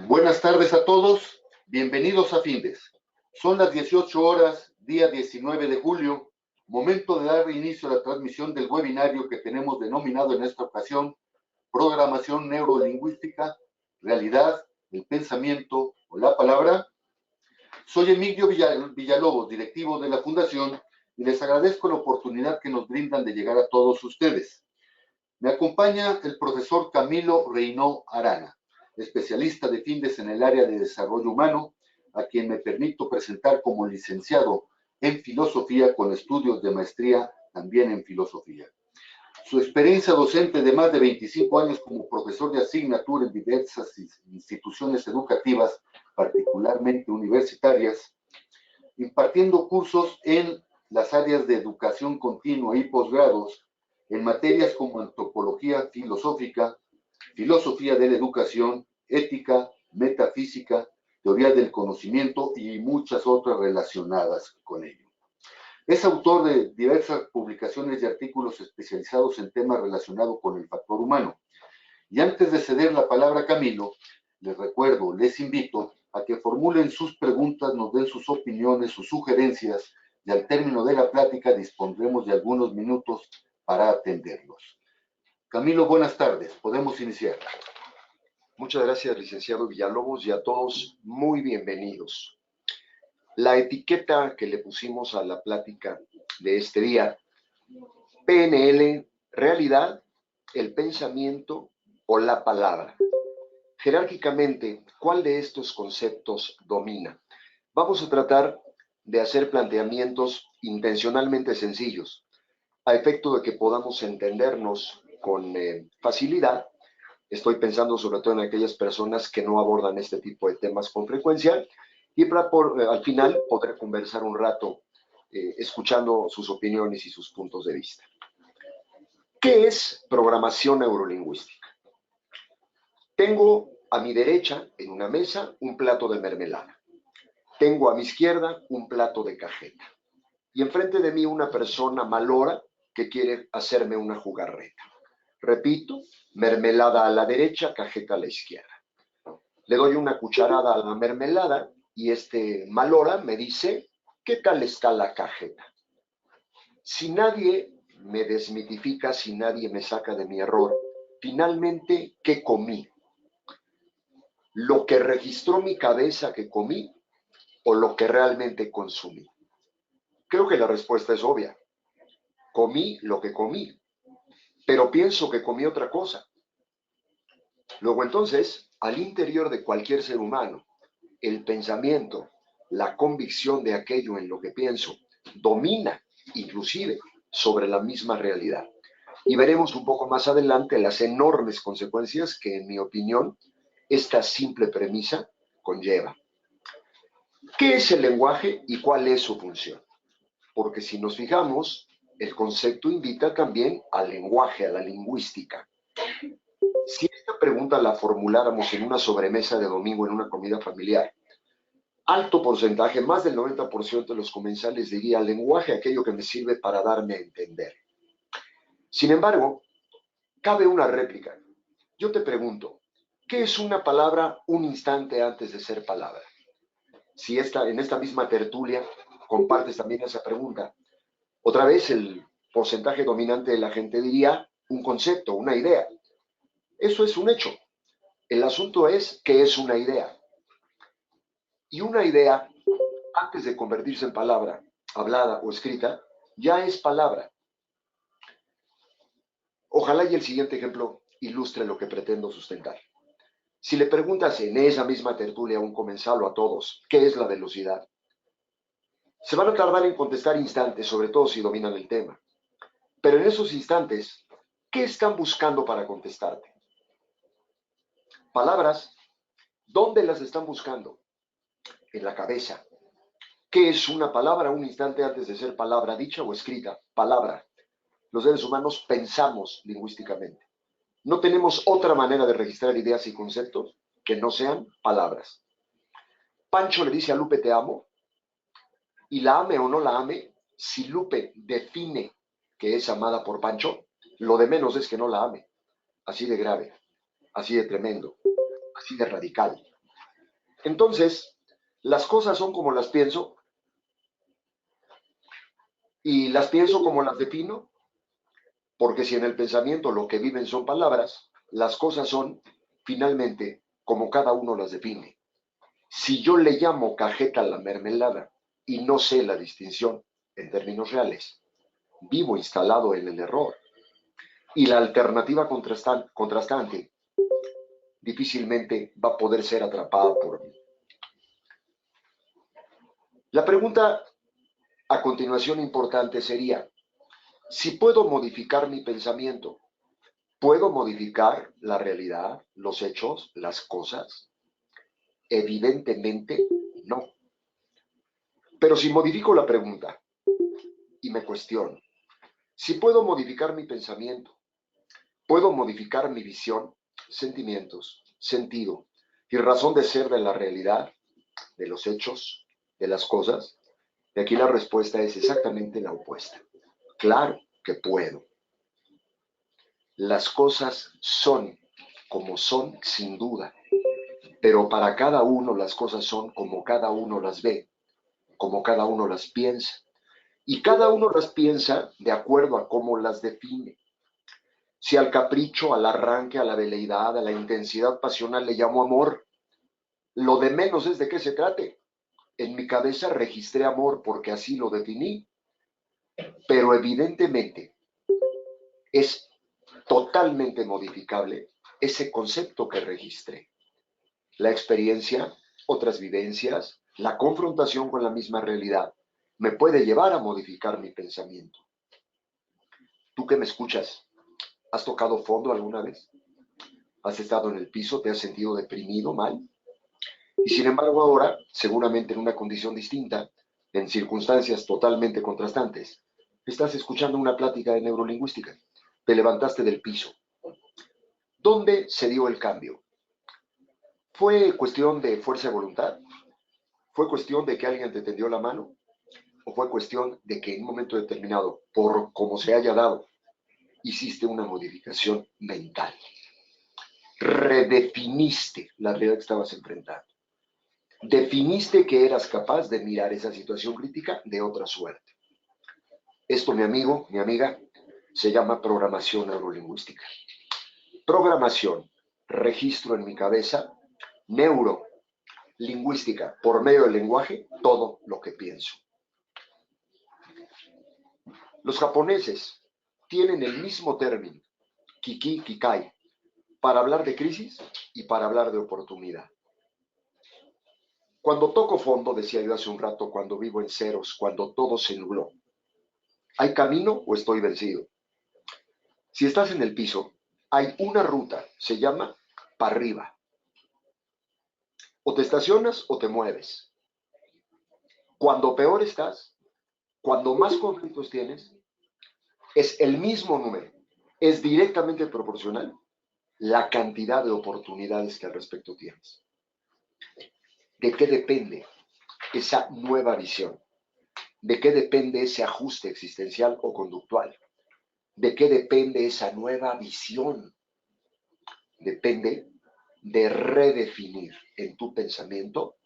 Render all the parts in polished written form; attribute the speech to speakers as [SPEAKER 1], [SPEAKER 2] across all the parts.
[SPEAKER 1] Buenas tardes a todos, bienvenidos a Findes. Son las 18 horas, día 19 de julio, momento de dar inicio a la transmisión del webinario que tenemos denominado en esta ocasión Programación Neurolingüística, Realidad, el Pensamiento o la Palabra. Soy Emilio Villalobos, directivo de la Fundación, y les agradezco la oportunidad que nos brindan de llegar a todos ustedes. Me acompaña el profesor Camilo Reynó Arana, especialista de Findes en el área de desarrollo humano, a quien me permito presentar como licenciado en filosofía con estudios de maestría también en filosofía. Su experiencia docente de más de 25 años como profesor de asignatura en diversas instituciones educativas, particularmente universitarias, impartiendo cursos en las áreas de educación continua y posgrados, en materias como antropología filosófica, filosofía de la educación, ética, metafísica, teoría del conocimiento y muchas otras relacionadas con ello. Es autor de diversas publicaciones y artículos especializados en temas relacionados con el factor humano. Y antes de ceder la palabra a Camilo, les invito a que formulen sus preguntas, nos den sus opiniones, sus sugerencias, y al término de la plática dispondremos de algunos minutos para atenderlos. Camilo, buenas tardes. Podemos iniciar.
[SPEAKER 2] Muchas gracias, licenciado Villalobos, y a todos muy bienvenidos. La etiqueta que le pusimos a la plática de este día, PNL, realidad, el pensamiento o la palabra. Jerárquicamente, ¿cuál de estos conceptos domina? Vamos a tratar de hacer planteamientos intencionalmente sencillos, a efecto de que podamos entendernos con facilidad. Estoy pensando sobre todo en aquellas personas que no abordan este tipo de temas con frecuencia y para al final poder conversar un rato escuchando sus opiniones y sus puntos de vista. ¿Qué es programación neurolingüística? Tengo a mi derecha, en una mesa, un plato de mermelada. Tengo a mi izquierda un plato de cajeta. Y enfrente de mí una persona malora que quiere hacerme una jugarreta. Repito, mermelada a la derecha, cajeta a la izquierda. Le doy una cucharada a la mermelada y este malora me dice, ¿qué tal está la cajeta? Si nadie me desmitifica, si nadie me saca de mi error, finalmente, ¿qué comí? ¿Lo que registró mi cabeza que comí o lo que realmente consumí? Creo que la respuesta es obvia. Comí lo que comí, pero pienso que comí otra cosa. Luego entonces, al interior de cualquier ser humano, el pensamiento, la convicción de aquello en lo que pienso, domina inclusive sobre la misma realidad. Y veremos un poco más adelante las enormes consecuencias que, en mi opinión, esta simple premisa conlleva. ¿Qué es el lenguaje y cuál es su función? Porque si nos fijamos, el concepto invita también al lenguaje, a la lingüística. Si esta pregunta la formuláramos en una sobremesa de domingo en una comida familiar, alto porcentaje, más del 90% de los comensales diría lenguaje aquello que me sirve para darme a entender. Sin embargo, cabe una réplica. Yo te pregunto, ¿qué es una palabra un instante antes de ser palabra? Si en esta misma tertulia compartes también esa pregunta, otra vez el porcentaje dominante de la gente diría un concepto, una idea. Eso es un hecho. El asunto es qué es una idea. Y una idea, antes de convertirse en palabra, hablada o escrita, ya es palabra. Ojalá y el siguiente ejemplo ilustre lo que pretendo sustentar. Si le preguntas en esa misma tertulia a un comensal o a todos, ¿qué es la velocidad? Se van a tardar en contestar instantes, sobre todo si dominan el tema. Pero en esos instantes, ¿qué están buscando para contestarte? Palabras. ¿Dónde las están buscando? En la cabeza. ¿Qué es una palabra un instante antes de ser palabra dicha o escrita? Palabra. Los seres humanos pensamos lingüísticamente. No tenemos otra manera de registrar ideas y conceptos que no sean palabras. Pancho le dice a Lupe te amo, y la ame o no la ame, si Lupe define que es amada por Pancho, lo de menos es que no la ame. Así de grave, así de tremendo. así de radical. Entonces, las cosas son como las pienso y las pienso como las defino, porque si en el pensamiento lo que viven son palabras, las cosas son finalmente como cada uno las define. Si yo le llamo cajeta a la mermelada y no sé la distinción en términos reales, vivo instalado en el error. Y la alternativa contrastante difícilmente va a poder ser atrapada por mí. La pregunta a continuación importante sería, si puedo modificar mi pensamiento, ¿puedo modificar la realidad, los hechos, las cosas? Evidentemente no. Pero si modifico la pregunta y me cuestiono, si puedo modificar mi pensamiento, puedo modificar mi visión, sentimientos, sentido y razón de ser de la realidad, de los hechos, de las cosas, y aquí la respuesta es exactamente la opuesta. Claro que puedo. Las cosas son como son sin duda, pero para cada uno las cosas son como cada uno las ve, como cada uno las piensa. Y cada uno las piensa de acuerdo a cómo las define. Si al capricho, al arranque, a la veleidad, a la intensidad pasional le llamo amor, lo de menos es de qué se trate. En mi cabeza registré amor porque así lo definí, pero evidentemente es totalmente modificable ese concepto que registré. La experiencia, otras vivencias, la confrontación con la misma realidad me puede llevar a modificar mi pensamiento. Tú que me escuchas, ¿has tocado fondo alguna vez? ¿Has estado en el piso? ¿Te has sentido deprimido, mal? Y sin embargo ahora, seguramente en una condición distinta, en circunstancias totalmente contrastantes, estás escuchando una plática de neurolingüística. Te levantaste del piso. ¿Dónde se dio el cambio? ¿Fue cuestión de fuerza de voluntad? ¿Fue cuestión de que alguien te tendió la mano? ¿O fue cuestión de que en un momento determinado, por como se haya dado, hiciste una modificación mental? Redefiniste la realidad que estabas enfrentando. Definiste que eras capaz de mirar esa situación crítica de otra suerte. Esto, mi amigo, mi amiga, se llama programación neurolingüística. Programación, registro en mi cabeza, neurolingüística, por medio del lenguaje, todo lo que pienso. Los japoneses tienen el mismo término, kiki, kikai, para hablar de crisis y para hablar de oportunidad. Cuando toco fondo, decía yo hace un rato, cuando vivo en ceros, cuando todo se nubló, ¿hay camino o estoy vencido? Si estás en el piso, hay una ruta, se llama para arriba. O te estacionas o te mueves. Cuando peor estás, cuando más conflictos tienes, es el mismo número, es directamente proporcional la cantidad de oportunidades que al respecto tienes. ¿De qué depende esa nueva visión? ¿De qué depende ese ajuste existencial o conductual? ¿De qué depende esa nueva visión? Depende de redefinir en tu pensamiento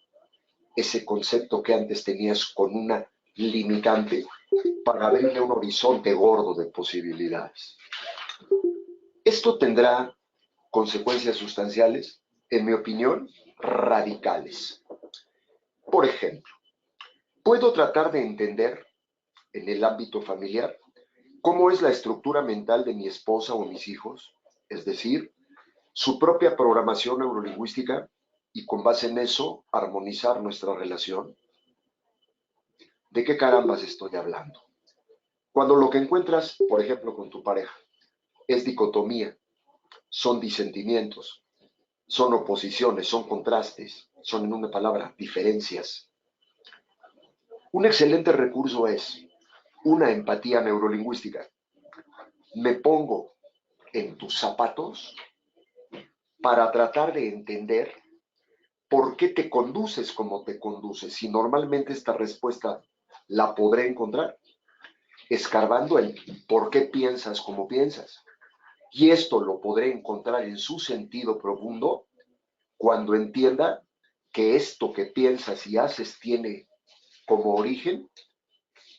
[SPEAKER 2] ese concepto que antes tenías con una limitante para abrirle un horizonte gordo de posibilidades. Esto tendrá consecuencias sustanciales, en mi opinión, radicales. Por ejemplo, puedo tratar de entender en el ámbito familiar cómo es la estructura mental de mi esposa o mis hijos, es decir, su propia programación neurolingüística y con base en eso armonizar nuestra relación. ¿De qué carambas estoy hablando? Cuando lo que encuentras, por ejemplo, con tu pareja, es dicotomía, son disentimientos, son oposiciones, son contrastes, son en una palabra, diferencias. Un excelente recurso es una empatía neurolingüística. Me pongo en tus zapatos para tratar de entender por qué te conduces como te conduces. Y normalmente esta respuesta la podré encontrar escarbando el por qué piensas como piensas. Y esto lo podré encontrar en su sentido profundo cuando entienda que esto que piensas y haces tiene como origen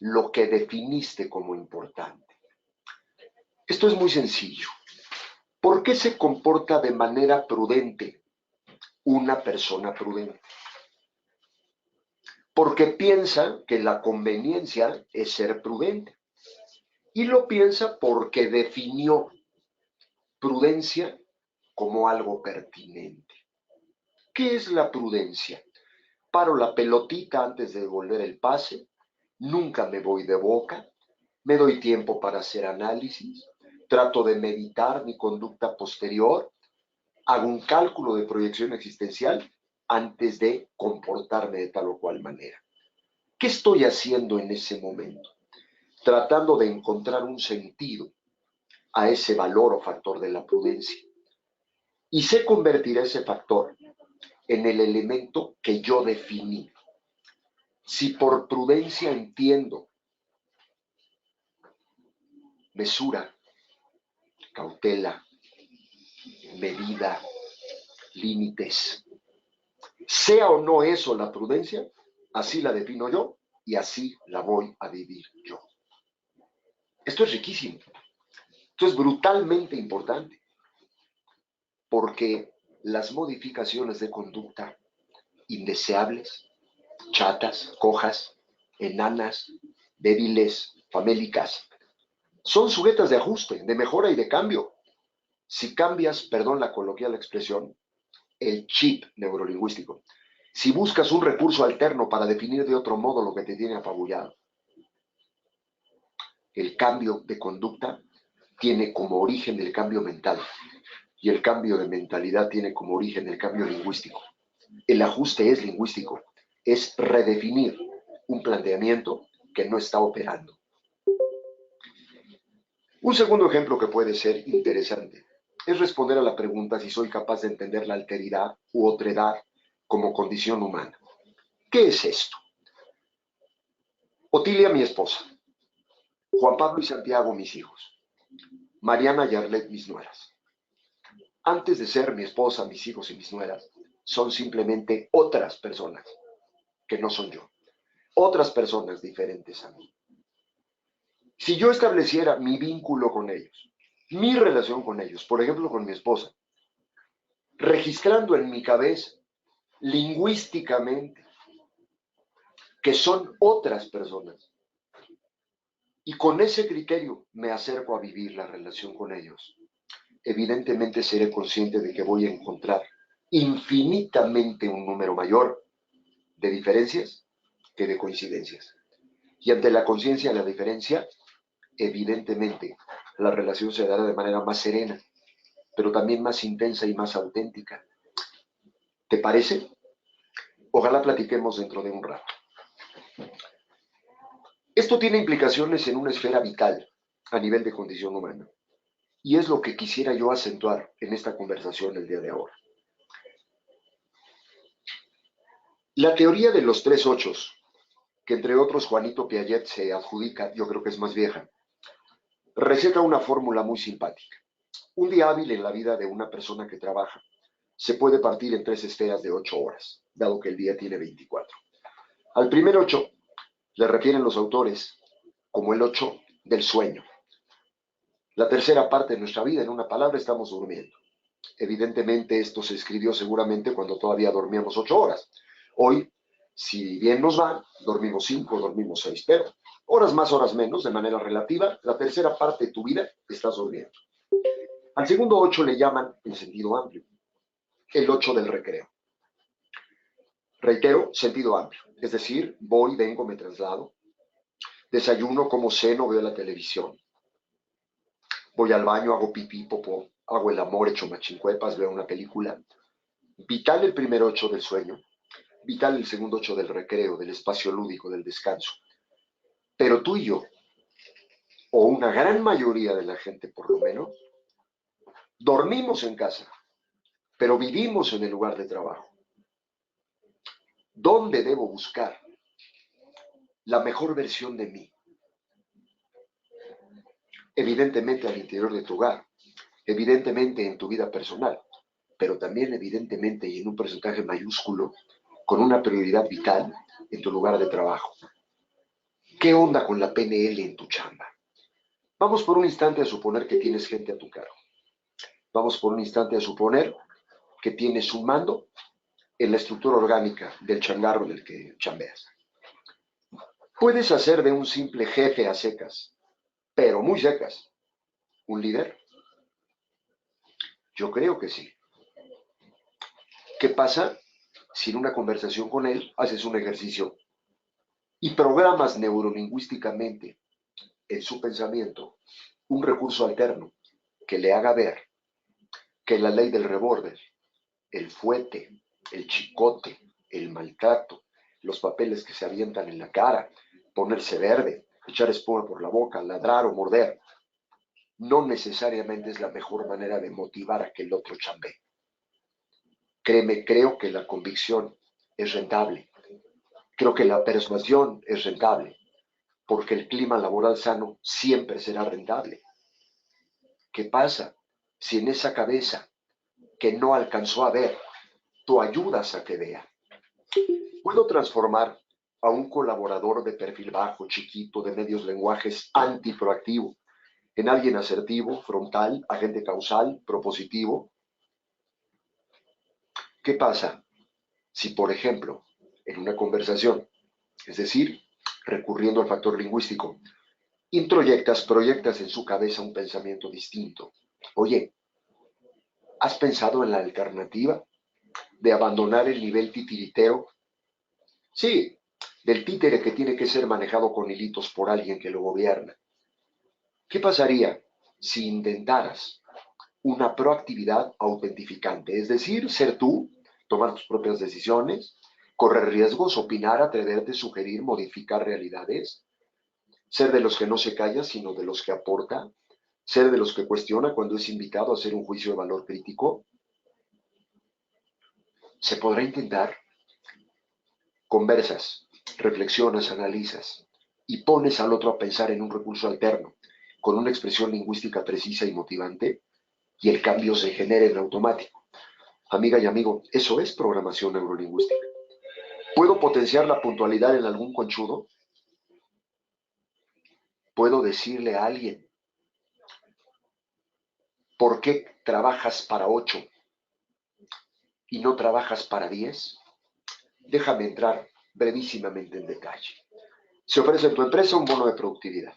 [SPEAKER 2] lo que definiste como importante. Esto es muy sencillo. ¿Por qué se comporta de manera prudente una persona prudente? Porque piensa que la conveniencia es ser prudente. Y lo piensa porque definió prudencia como algo pertinente. ¿Qué es la prudencia? Paro la pelotita antes de devolver el pase, nunca me voy de boca, me doy tiempo para hacer análisis, trato de meditar mi conducta posterior, hago un cálculo de proyección existencial antes de comportarme de tal o cual manera. ¿Qué estoy haciendo en ese momento? Tratando de encontrar un sentido a ese valor o factor de la prudencia. Y sé convertir ese factor en el elemento que yo definí. Si por prudencia entiendo mesura, cautela, medida, límites, sea o no eso la prudencia, así la defino yo y así la voy a vivir yo. Esto es riquísimo. Esto es brutalmente importante porque las modificaciones de conducta indeseables, chatas, cojas, enanas, débiles, famélicas, son sujetas de ajuste, de mejora y de cambio. Si cambias, perdón la coloquial expresión, el chip neurolingüístico, si buscas un recurso alterno para definir de otro modo lo que te tiene apabullado, el cambio de conducta tiene como origen el cambio mental y el cambio de mentalidad tiene como origen el cambio lingüístico. El ajuste es lingüístico, es redefinir un planteamiento que no está operando. Un segundo ejemplo que puede ser interesante es responder a la pregunta si soy capaz de entender la alteridad u otredad como condición humana. ¿Qué es esto? Otilia, mi esposa, Juan Pablo y Santiago, mis hijos, Mariana y Arlet, mis nueras. Antes de ser mi esposa, mis hijos y mis nueras, son simplemente otras personas que no son yo, otras personas diferentes a mí. Si yo estableciera mi vínculo con ellos, mi relación con ellos, por ejemplo con mi esposa, registrando en mi cabeza lingüísticamente que son otras personas, y con ese criterio me acerco a vivir la relación con ellos, evidentemente seré consciente de que voy a encontrar infinitamente un número mayor de diferencias que de coincidencias. Y ante la conciencia de la diferencia, evidentemente la relación se dará de manera más serena, pero también más intensa y más auténtica. ¿Te parece? Ojalá platiquemos dentro de un rato. Esto tiene implicaciones en una esfera vital a nivel de condición humana. Y es lo que quisiera yo acentuar en esta conversación el día de ahora. La teoría de los tres ochos, que entre otros Juanito Piaget se adjudica, yo creo que es más vieja, receta una fórmula muy simpática. Un día hábil en la vida de una persona que trabaja se puede partir en tres esferas de 8 horas, dado que el día tiene 24. Al primer 8 le refieren los autores como el 8 del sueño. La tercera parte de nuestra vida, en una palabra, estamos durmiendo. Evidentemente esto se escribió seguramente cuando todavía dormíamos 8 horas. Hoy, si bien nos va, dormimos 5, dormimos 6, pero horas más, horas menos, de manera relativa, la tercera parte de tu vida estás durmiendo. Al segundo 8 le llaman, en sentido amplio, el 8 del recreo. Reitero, sentido amplio, es decir, voy, vengo, me traslado, desayuno, como ceno, veo la televisión, voy al baño, hago pipí, popó, hago el amor, echo machincuepas, veo una película. Vital el primer 8 del sueño, vital el segundo 8 del recreo, del espacio lúdico, del descanso. Pero tú y yo, o una gran mayoría de la gente por lo menos, dormimos en casa, pero vivimos en el lugar de trabajo. ¿Dónde debo buscar la mejor versión de mí? Evidentemente al interior de tu hogar, evidentemente en tu vida personal, pero también evidentemente y en un porcentaje mayúsculo, con una prioridad vital en tu lugar de trabajo. ¿Qué onda con la PNL en tu chamba? Vamos por un instante a suponer que tienes gente a tu cargo. Vamos por un instante a suponer que tienes un mando en la estructura orgánica del changarro del que chambeas. ¿Puedes hacer de un simple jefe a secas, pero muy secas, un líder? Yo creo que sí. ¿Qué pasa si en una conversación con él haces un ejercicio y programas neurolingüísticamente en su pensamiento un recurso alterno que le haga ver que la ley del revólver, el fuete, el chicote, el maltrato, los papeles que se avientan en la cara, ponerse verde, echar espuma por la boca, ladrar o morder, no necesariamente es la mejor manera de motivar a que el otro chambee? Créeme, creo que la convicción es rentable. Creo que la persuasión es rentable, porque el clima laboral sano siempre será rentable. ¿Qué pasa si en esa cabeza que no alcanzó a ver, tú ayudas a que vea? Puedo transformar a un colaborador de perfil bajo, chiquito, de medios lenguajes, antiproactivo, en alguien asertivo, frontal, agente causal, propositivo. ¿Qué pasa si, por ejemplo, en una conversación, es decir, recurriendo al factor lingüístico, proyectas en su cabeza un pensamiento distinto? Oye, ¿has pensado en la alternativa de abandonar el nivel titiritero? Sí, del títere que tiene que ser manejado con hilitos por alguien que lo gobierna. ¿Qué pasaría si intentaras una proactividad autentificante? Es decir, ser tú, tomar tus propias decisiones, correr riesgos, opinar, atreverte, sugerir, modificar realidades, ser de los que no se calla, sino de los que aporta, ser de los que cuestiona cuando es invitado a hacer un juicio de valor crítico. Se podrá intentar. Conversas, reflexionas, analizas y pones al otro a pensar en un recurso alterno, con una expresión lingüística precisa y motivante, y el cambio se genera en automático. Amiga y amigo, eso es programación neurolingüística. ¿Puedo potenciar la puntualidad en algún conchudo? ¿Puedo decirle a alguien, ¿por qué trabajas para 8 y no trabajas para 10? Déjame entrar brevísimamente en detalle. Se ofrece en tu empresa un bono de productividad.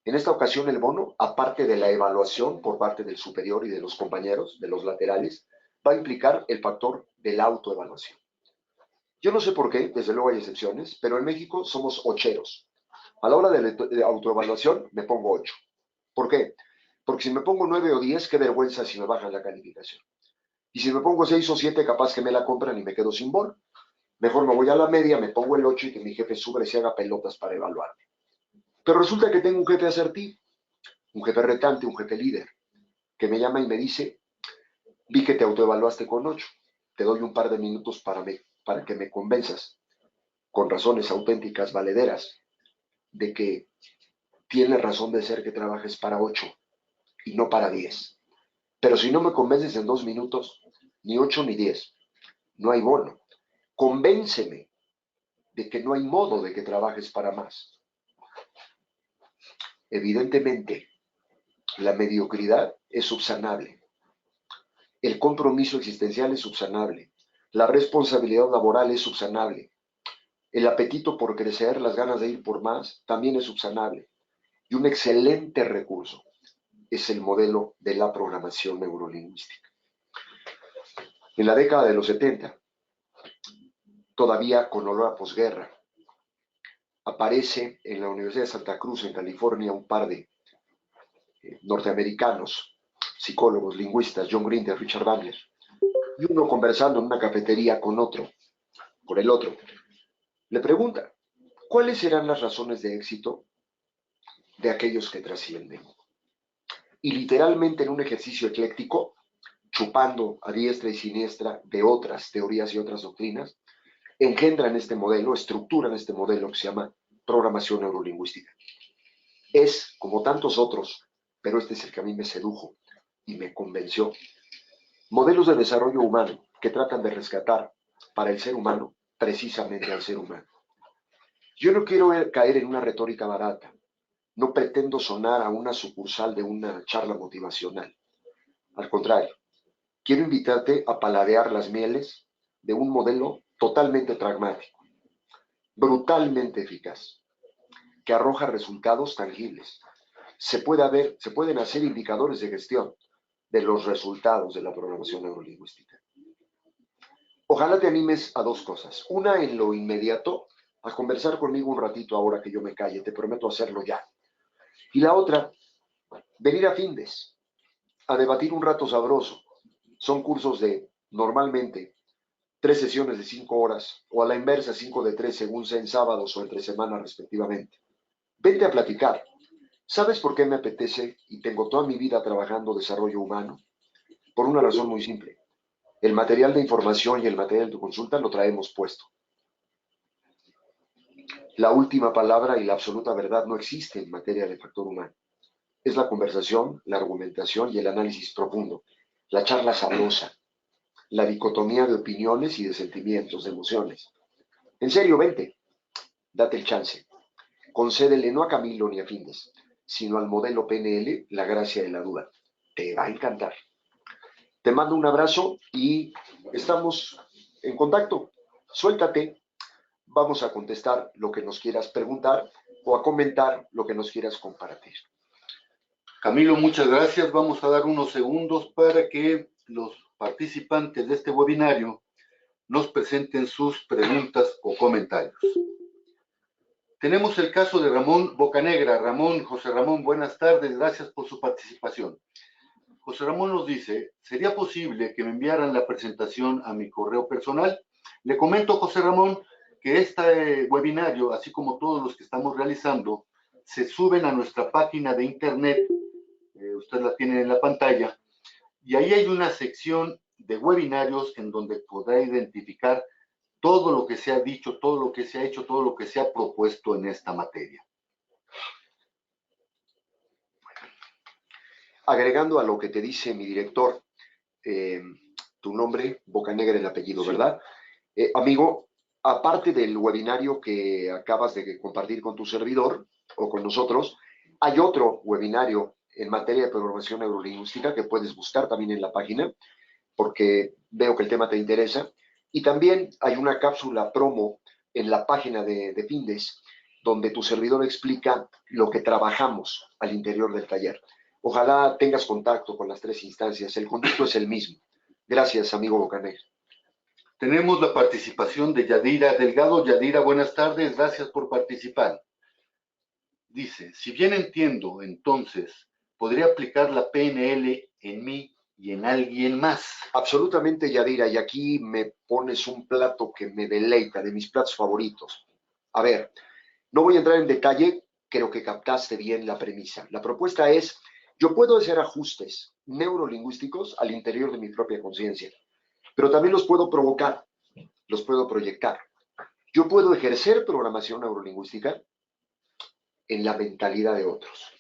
[SPEAKER 2] En esta ocasión el bono, aparte de la evaluación por parte del superior y de los compañeros, de los laterales, va a implicar el factor de la autoevaluación. Yo no sé por qué, desde luego hay excepciones, pero en México somos ocheros. A la hora de autoevaluación me pongo 8. ¿Por qué? Porque si me pongo 9 o 10, qué vergüenza si me bajan la calificación. Y si me pongo 6 o 7, capaz que me la compran y me quedo sin bono. Mejor me voy a la media, me pongo el 8 y que mi jefe suba y se haga pelotas para evaluarme. Pero resulta que tengo un jefe asertivo, un jefe retante, un jefe líder, que me llama y me dice, vi que te autoevaluaste con 8, te doy un par de minutos para que me convenzas, con razones auténticas, valederas, de que tiene razón de ser que trabajes para 8 y no para 10. Pero si no me convences en 2 minutos, ni 8 ni 10, no hay bono. Convénceme de que no hay modo de que trabajes para más. Evidentemente, la mediocridad es subsanable. El compromiso existencial es subsanable. La responsabilidad laboral es subsanable. El apetito por crecer, las ganas de ir por más, también es subsanable. Y un excelente recurso es el modelo de la programación neurolingüística. En la década de los 70, todavía con olor a posguerra, aparece en la Universidad de Santa Cruz, en California, un par de norteamericanos, psicólogos, lingüistas, John Grinder, Richard Bandler, y uno conversando en una cafetería con el otro, le pregunta, ¿cuáles serán las razones de éxito de aquellos que trascienden? Y literalmente en un ejercicio ecléctico, chupando a diestra y siniestra de otras teorías y otras doctrinas, engendran este modelo, estructuran este modelo que se llama programación neurolingüística. Es como tantos otros, pero este es el que a mí me sedujo y me convenció. Modelos de desarrollo humano que tratan de rescatar para el ser humano precisamente al ser humano. Yo no quiero caer en una retórica barata. No pretendo sonar a una sucursal de una charla motivacional. Al contrario, quiero invitarte a paladear las mieles de un modelo totalmente pragmático, brutalmente eficaz, que arroja resultados tangibles. Se pueden hacer indicadores de gestión de los resultados de la programación neurolingüística. Ojalá te animes a dos cosas. Una, en lo inmediato, a conversar conmigo un ratito ahora que yo me calle. Te prometo hacerlo ya. Y la otra, venir a Findes, a debatir un rato sabroso. Son cursos de, normalmente, 3 sesiones de 5 horas, o a la inversa, 5 de 3, según sea en sábados o entre semanas respectivamente. Vente a platicar. ¿Sabes por qué me apetece y tengo toda mi vida trabajando desarrollo humano? Por una razón muy simple. El material de información y el material de tu consulta lo traemos puesto. La última palabra y la absoluta verdad no existe en materia de factor humano. Es la conversación, la argumentación y el análisis profundo, la charla sabrosa, la dicotomía de opiniones y de sentimientos, de emociones. En serio, vente, date el chance. Concédele no a Camilo ni a Findes, sino al modelo PNL la gracia de la duda. Te va a encantar. Te mando un abrazo y estamos en contacto. Suéltate. Vamos a contestar lo que nos quieras preguntar o a comentar lo que nos quieras compartir.
[SPEAKER 1] Camilo, muchas gracias. Vamos a dar unos segundos para que los participantes de este webinario nos presenten sus preguntas o comentarios. Tenemos el caso de Ramón Bocanegra. José Ramón, buenas tardes. Gracias por su participación. José Ramón nos dice, ¿sería posible que me enviaran la presentación a mi correo personal? Le comento, José Ramón, que este webinario, así como todos los que estamos realizando, se suben a nuestra página de internet, usted la tiene en la pantalla, y ahí hay una sección de webinarios en donde podrá identificar todo lo que se ha dicho, todo lo que se ha hecho, todo lo que se ha propuesto en esta materia.
[SPEAKER 2] Agregando a lo que te dice mi director, tu nombre, Bocanegra el apellido, sí, ¿verdad? Amigo, aparte del webinario que acabas de compartir con tu servidor o con nosotros, hay otro webinario en materia de programación neurolingüística que puedes buscar también en la página, porque veo que el tema te interesa. Y también hay una cápsula promo en la página de Findes, donde tu servidor explica lo que trabajamos al interior del taller. Ojalá tengas contacto con las tres instancias. El conducto es el mismo. Gracias, amigo Bocanegra.
[SPEAKER 1] Tenemos la participación de Yadira Delgado. Yadira, buenas tardes. Gracias por participar. Dice, si bien entiendo, entonces, ¿podría aplicar la PNL en mí y en alguien más?
[SPEAKER 2] Absolutamente, Yadira. Y aquí me pones un plato que me deleita, de mis platos favoritos. A ver, no voy a entrar en detalle, creo que captaste bien la premisa. La propuesta es, yo puedo hacer ajustes neurolingüísticos al interior de mi propia conciencia, pero también los puedo provocar, los puedo proyectar. Yo puedo ejercer programación neurolingüística en la mentalidad de otros.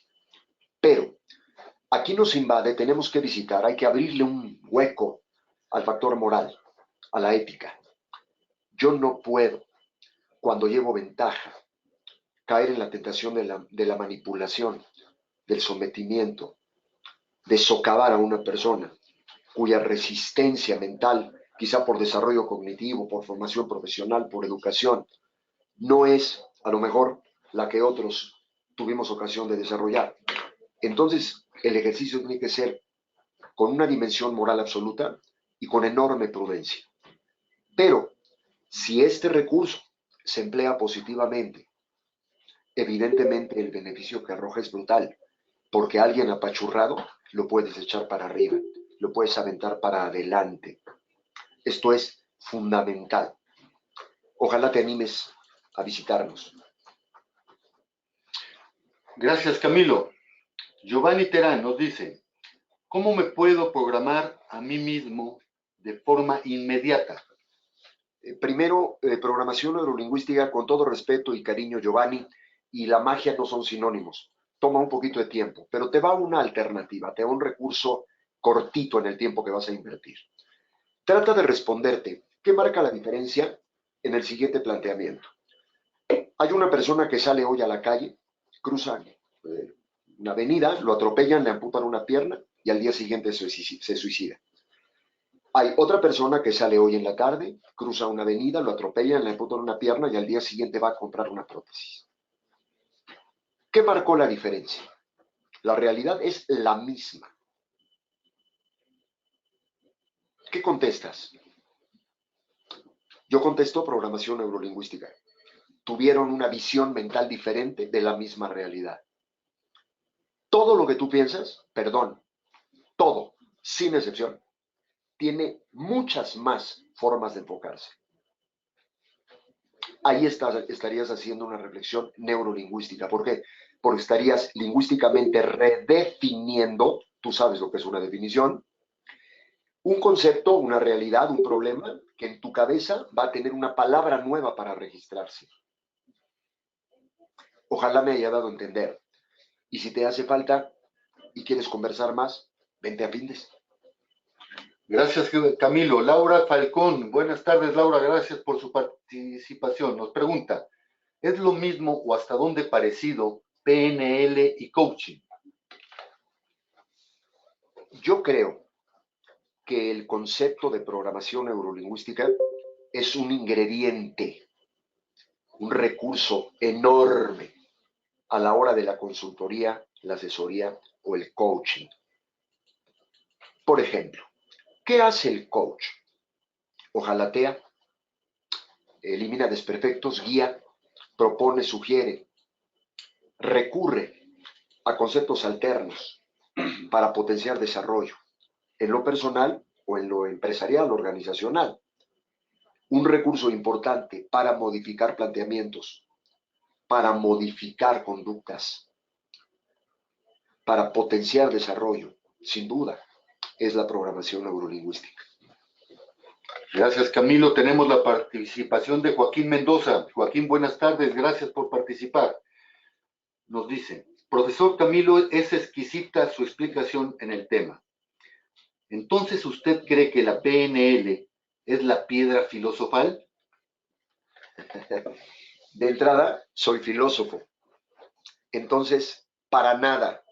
[SPEAKER 2] Pero aquí nos invade, tenemos que visitar, hay que abrirle un hueco al factor moral, a la ética. Yo no puedo, cuando llevo ventaja, caer en la tentación de la manipulación, del sometimiento, de socavar a una persona cuya resistencia mental, quizá por desarrollo cognitivo, por formación profesional, por educación, no es a lo mejor la que otros tuvimos ocasión de desarrollar. Entonces, el ejercicio tiene que ser con una dimensión moral absoluta y con enorme prudencia. Pero, si este recurso se emplea positivamente, evidentemente el beneficio que arroja es brutal, porque alguien apachurrado lo puedes echar para arriba, lo puedes aventar para adelante. Esto es fundamental. Ojalá te animes a visitarnos.
[SPEAKER 1] Gracias, Camilo. Giovanni Terán nos dice, ¿cómo me puedo programar a mí mismo de forma inmediata?
[SPEAKER 2] Primero, programación neurolingüística, con todo respeto y cariño, Giovanni, y la magia no son sinónimos. Toma un poquito de tiempo, pero te va una alternativa, te va un recurso cortito en el tiempo que vas a invertir. Trata de responderte, ¿qué marca la diferencia en el siguiente planteamiento? Hay una persona que sale hoy a la calle, cruza una avenida, lo atropellan, le amputan una pierna y al día siguiente se suicida. Hay otra persona que sale hoy en la tarde, cruza una avenida, lo atropellan, le amputan una pierna y al día siguiente va a comprar una prótesis. ¿Qué marcó la diferencia? La realidad es la misma. ¿Qué contestas? Yo contesto programación neurolingüística. Tuvieron una visión mental diferente de la misma realidad. Todo lo que tú piensas, perdón, todo, sin excepción, tiene muchas más formas de enfocarse. Ahí estarías haciendo una reflexión neurolingüística. ¿Por qué? Porque estarías lingüísticamente redefiniendo, tú sabes lo que es una definición, un concepto, una realidad, un problema, que en tu cabeza va a tener una palabra nueva para registrarse. Ojalá me haya dado a entender. Y si te hace falta y quieres conversar más, vente a Findes.
[SPEAKER 1] Gracias, Camilo. Laura Falcón, buenas tardes, Laura, gracias por su participación. Nos pregunta, ¿es lo mismo o hasta dónde parecido PNL y coaching?
[SPEAKER 2] Yo creo que el concepto de programación neurolingüística es un ingrediente, un recurso enorme a la hora de la consultoría, la asesoría o el coaching. Por ejemplo, ¿qué hace el coach? Ojalatea, elimina desperfectos, guía, propone, sugiere, recurre a conceptos alternos para potenciar desarrollo en lo personal o en lo empresarial, organizacional. Un recurso importante para modificar planteamientos, para modificar conductas, para potenciar desarrollo, sin duda, es la programación neurolingüística.
[SPEAKER 1] Gracias, Camilo. Tenemos la participación de Joaquín Mendoza. Joaquín, buenas tardes. Gracias por participar. Nos dice, profesor Camilo, es exquisita su explicación en el tema. Entonces, ¿usted cree que la PNL es la piedra filosofal?
[SPEAKER 2] De entrada, soy filósofo. Entonces, para nada.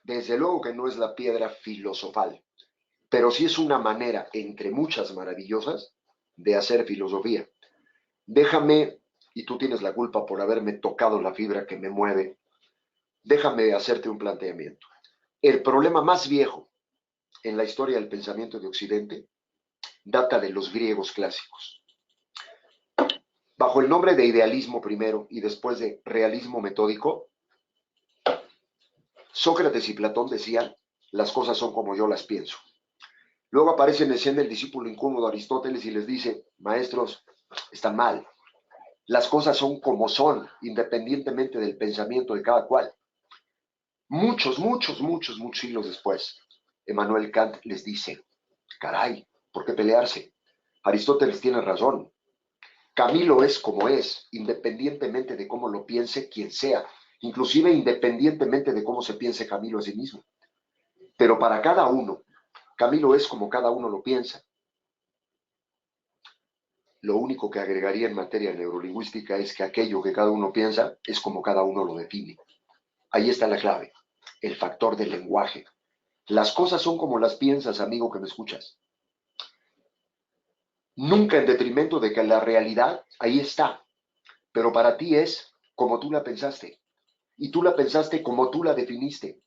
[SPEAKER 2] Desde luego que no es la piedra filosofal, pero sí es una manera, entre muchas maravillosas, de hacer filosofía. Déjame, y tú tienes la culpa por haberme tocado la fibra que me mueve, déjame hacerte un planteamiento. El problema más viejo en la historia del pensamiento de Occidente data de los griegos clásicos. Bajo el nombre de idealismo primero y después de realismo metódico, Sócrates y Platón decían, las cosas son como yo las pienso. Luego aparece en escena el discípulo incómodo Aristóteles y les dice, maestros, están mal. Las cosas son como son, independientemente del pensamiento de cada cual. Muchos siglos después, Emmanuel Kant les dice, caray, ¿por qué pelearse? Aristóteles tiene razón. Camilo es como es, independientemente de cómo lo piense quien sea, inclusive independientemente de cómo se piense Camilo a sí mismo. Pero para cada uno, Camilo es como cada uno lo piensa. Lo único que agregaría en materia neurolingüística es que aquello que cada uno piensa es como cada uno lo define. Ahí está la clave, el factor del lenguaje. Las cosas son como las piensas, amigo que me escuchas. Nunca en detrimento de que la realidad ahí está, pero para ti es como tú la pensaste. Y tú la pensaste como tú la definiste.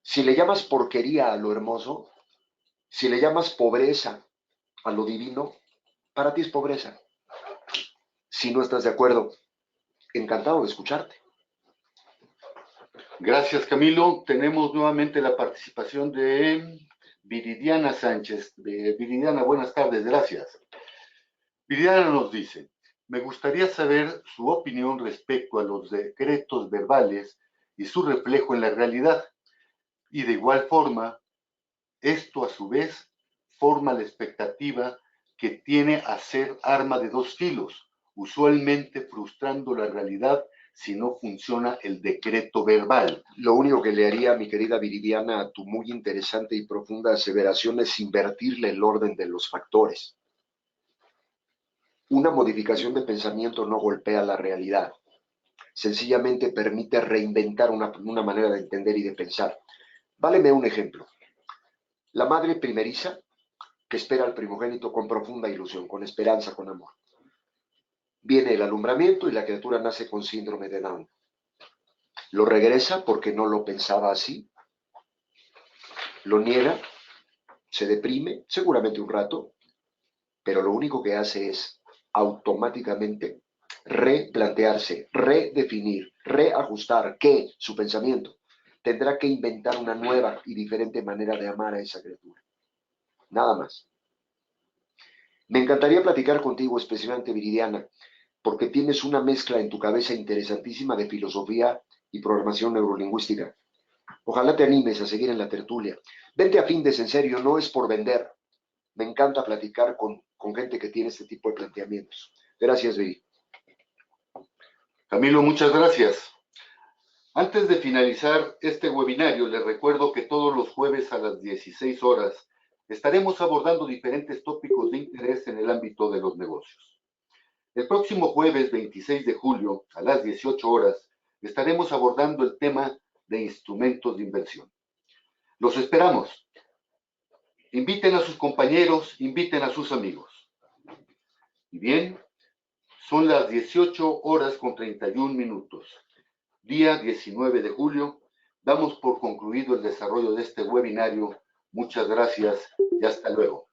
[SPEAKER 2] Si le llamas porquería a lo hermoso, si le llamas pobreza a lo divino, para ti es pobreza. Si no estás de acuerdo, encantado de escucharte.
[SPEAKER 1] Gracias, Camilo. Tenemos nuevamente la participación de Viridiana Sánchez. Viridiana, buenas tardes, gracias. Viridiana nos dice, me gustaría saber su opinión respecto a los decretos verbales y su reflejo en la realidad. Y de igual forma, esto a su vez forma la expectativa que tiene a ser arma de dos filos, usualmente frustrando la realidad si no funciona el decreto verbal.
[SPEAKER 2] Lo único que le haría, mi querida Viridiana, a tu muy interesante y profunda aseveración es invertirle el orden de los factores. Una modificación de pensamiento no golpea la realidad, sencillamente permite reinventar una manera de entender y de pensar. Váleme un ejemplo. La madre primeriza que espera al primogénito con profunda ilusión, con esperanza, con amor. Viene el alumbramiento y la criatura nace con síndrome de Down. Lo regresa porque no lo pensaba así, lo niega, se deprime, seguramente un rato, pero lo único que hace es automáticamente replantearse, redefinir, reajustar que su pensamiento tendrá que inventar una nueva y diferente manera de amar a esa criatura. Nada más. Me encantaría platicar contigo, especialmente Viridiana, porque tienes una mezcla en tu cabeza interesantísima de filosofía y programación neurolingüística. Ojalá te animes a seguir en la tertulia. Vente a Findes, en serio, no es por vender. Me encanta platicar con gente que tiene este tipo de planteamientos. Gracias, Viri.
[SPEAKER 1] Camilo, muchas gracias. Antes de finalizar este webinario, les recuerdo que todos los jueves a las 16 horas estaremos abordando diferentes tópicos de interés en el ámbito de los negocios. El próximo jueves 26 de julio a las 18 horas estaremos abordando el tema de instrumentos de inversión. Los esperamos. Inviten a sus compañeros, inviten a sus amigos. Y bien, son las 18 horas con 31 minutos. Día 19 de julio, damos por concluido el desarrollo de este webinario. Muchas gracias y hasta luego.